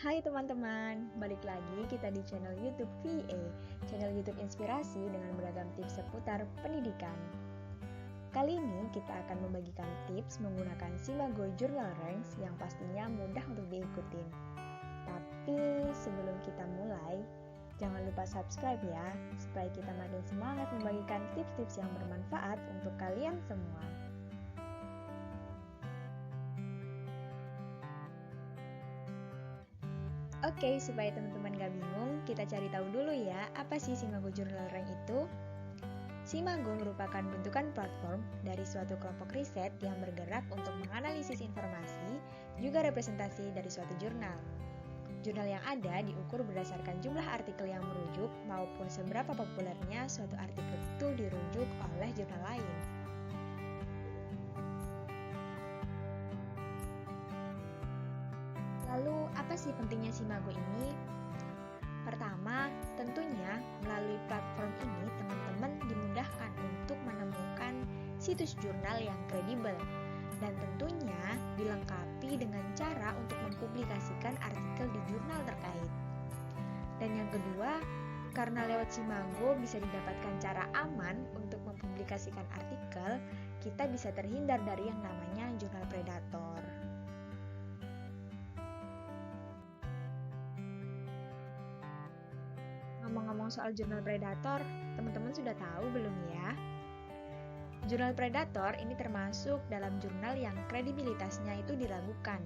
Hai teman-teman, balik lagi kita di channel YouTube VA, channel YouTube inspirasi dengan beragam tips seputar pendidikan. Kali ini kita akan membagikan tips menggunakan Simago Journal Ranks yang pastinya mudah untuk diikutin. Tapi sebelum kita mulai, jangan lupa subscribe ya, supaya kita makin semangat membagikan tips-tips yang bermanfaat untuk kalian semua. Oke, supaya teman-teman gak bingung, kita cari tahu dulu ya, apa sih Simago Journal Rank itu? Simago merupakan bentukan platform dari suatu kelompok riset yang bergerak untuk menganalisis informasi, juga representasi dari suatu jurnal. Jurnal yang ada diukur berdasarkan jumlah artikel yang merujuk maupun seberapa populernya suatu artikel itu dirujuk oleh jurnal lain. Lalu, apa sih pentingnya Simago ini? Pertama, tentunya melalui platform ini teman-teman dimudahkan untuk menemukan situs jurnal yang kredibel dan tentunya dilengkapi dengan cara untuk mempublikasikan artikel di jurnal terkait. Dan yang kedua, karena lewat Simago bisa didapatkan cara aman untuk mempublikasikan artikel, kita bisa terhindar dari yang namanya jurnal predator. Ngomong-ngomong soal jurnal predator, teman-teman sudah tahu belum ya? Jurnal predator ini termasuk dalam jurnal yang kredibilitasnya itu diragukan.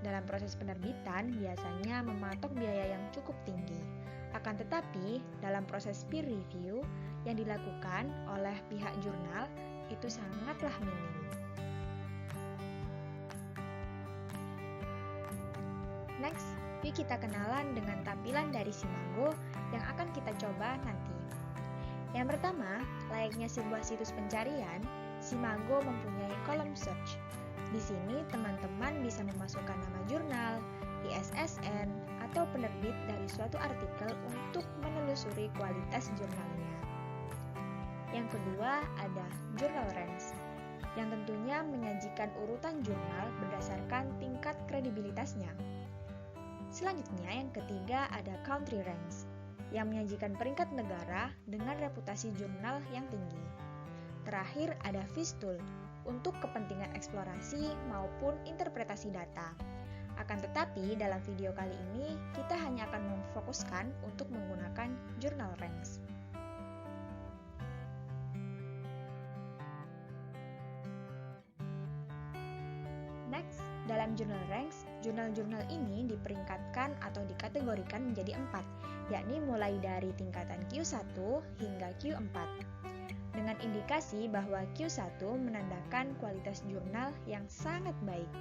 Dalam proses penerbitan biasanya mematok biaya yang cukup tinggi. Akan tetapi, dalam proses peer review yang dilakukan oleh pihak jurnal itu sangatlah minim. Next, yuk kita kenalan dengan tampilan dari Simago yang akan kita coba nanti. Yang pertama, layaknya sebuah situs pencarian, Simago mempunyai kolom search. Di sini teman-teman bisa memasukkan nama jurnal, ISSN, atau penerbit dari suatu artikel untuk menelusuri kualitas jurnalnya. Yang kedua ada Journal Ranks, yang tentunya menyajikan urutan jurnal berdasarkan tingkat kredibilitasnya. Selanjutnya yang ketiga ada Country Ranks, yang menyajikan peringkat negara dengan reputasi jurnal yang tinggi. Terakhir ada Vistool, untuk kepentingan eksplorasi maupun interpretasi data. Akan tetapi dalam video kali ini kita hanya akan memfokuskan untuk menggunakan Journal Ranks. Next, dalam Journal Ranks, jurnal-jurnal ini diperingkatkan atau dikategorikan menjadi 4, yakni mulai dari tingkatan Q1 hingga Q4. Dengan indikasi bahwa Q1 menandakan kualitas jurnal yang sangat baik.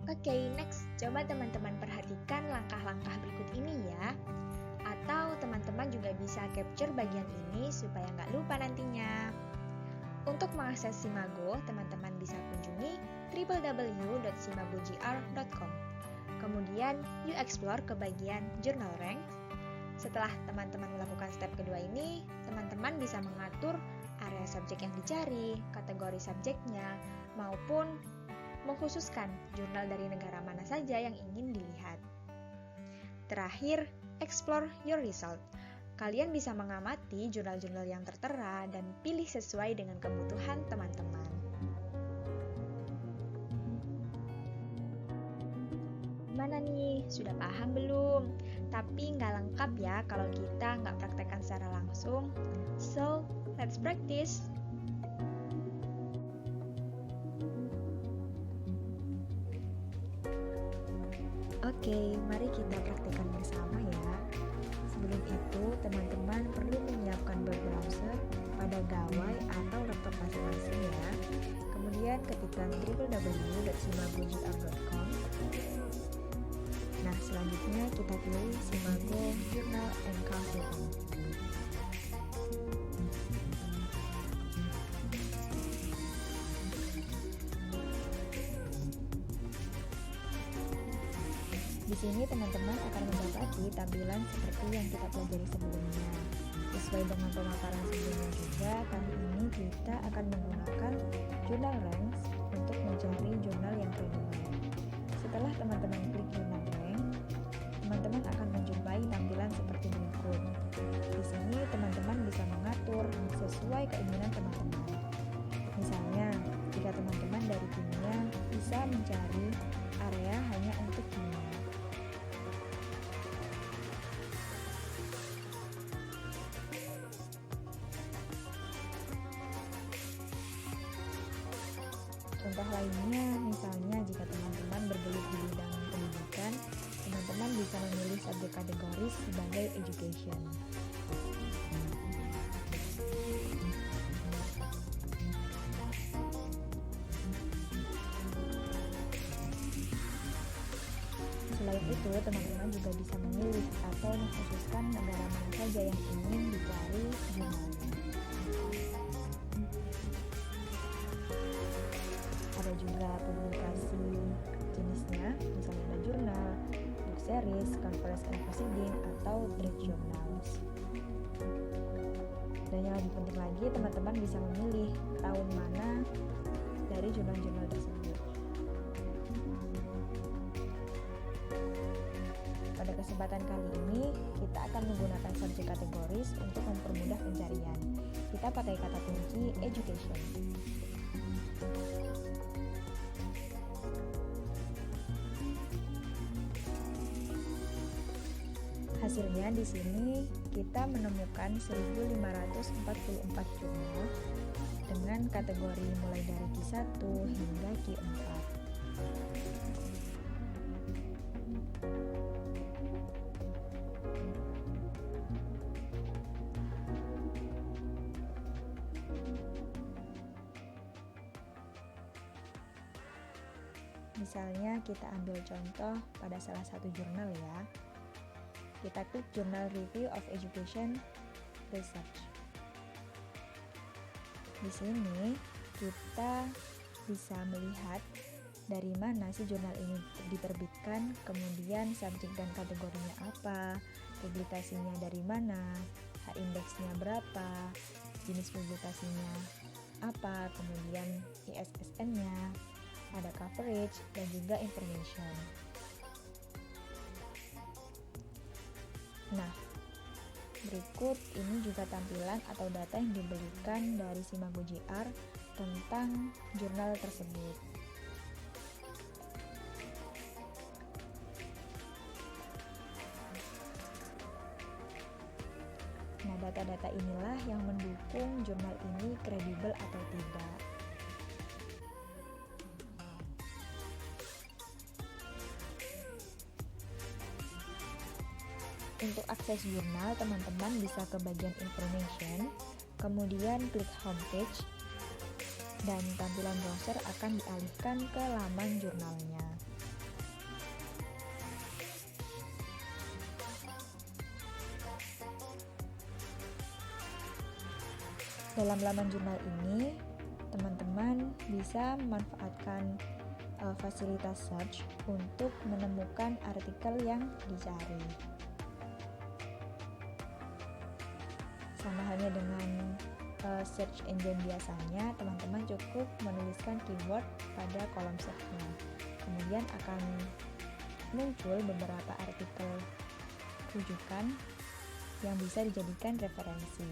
Oke, next, coba teman-teman perhatikan langkah-langkah berikut ini ya. Atau teman-teman juga bisa capture bagian ini supaya nggak lupa nantinya. Untuk mengakses Simago, teman-teman bisa kunjungi www.simagogr.com. Kemudian, yuk explore ke bagian Journal Ranks. Setelah teman-teman melakukan step kedua ini, teman-teman bisa mengatur area subjek yang dicari, kategori subjeknya, maupun mengkhususkan jurnal dari negara mana saja yang ingin dilihat. Terakhir, explore your result. Kalian bisa mengamati jurnal-jurnal yang tertera dan pilih sesuai dengan kebutuhan teman-teman. Gimana nih? Sudah paham belum? Tapi nggak lengkap ya kalau kita nggak praktekkan secara langsung. So, let's practice! Oke, mari kita praktekkan bersama ya. Sebelum itu, teman-teman perlu menyiapkan browser pada gawai atau laptop masing-masing ya. Kemudian ketikkan www.simagogr.com. Nah, selanjutnya kita pilih Simago Journal and Country. Di sini teman-teman akan mendapati tampilan seperti yang kita pelajari sebelumnya. Sesuai dengan pemaparan sebelumnya juga, kali ini kita akan menggunakan Journal Ranks untuk mencari jurnal yang kredibel. Setelah teman-teman klik jurnal rank, teman-teman akan menjumpai tampilan seperti berikut. Di sini teman-teman bisa mengatur sesuai keinginan teman-teman. Misalnya, jika teman-teman dari kimia bisa mencari area hanya untuk kimia. Contoh lainnya, misalnya jika teman-teman bergelut di bidang pendidikan, teman-teman bisa memilih subjek kategoris sebagai education. Selain itu, teman-teman juga bisa memilih atau mengkhususkan negara mana saja yang ingin dicari jurnalnya. Ada juga publikasi jenisnya, misalnya ada jurnal, book series, conference and proceeding, atau trade journals. Dan yang lebih penting lagi, teman-teman bisa memilih tahun mana dari jurnal-jurnal tersebut. Pada kesempatan kali ini, kita akan menggunakan subjek kategoris untuk mempermudah pencarian. Kita pakai kata kunci education. Hasilnya di sini kita menemukan 1544 jurnal dengan kategori mulai dari Q1 hingga Q4. Misalnya kita ambil contoh pada salah satu jurnal ya. Kita klik Journal Review of Education Research. Di sini kita bisa melihat dari mana sih jurnal ini diterbitkan, kemudian subjek dan kategorinya apa, publikasinya dari mana, H-indeksnya berapa, jenis publikasinya apa, kemudian ISSN-nya, ada coverage dan juga information. Nah, berikut ini juga tampilan atau data yang diberikan dari Simago JR tentang jurnal tersebut. Nah, data-data inilah yang mendukung jurnal ini kredibel atau tidak. Untuk akses jurnal, teman-teman bisa ke bagian information, kemudian klik homepage, dan tampilan browser akan dialihkan ke laman jurnalnya. Dalam laman jurnal ini, teman-teman bisa memanfaatkan fasilitas search untuk menemukan artikel yang dicari. Sama halnya dengan search engine biasanya, teman-teman cukup menuliskan keyword pada kolom search-nya. Kemudian akan muncul beberapa artikel rujukan yang bisa dijadikan referensi.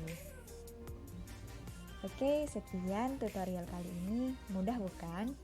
Oke, sekian tutorial kali ini. Mudah bukan?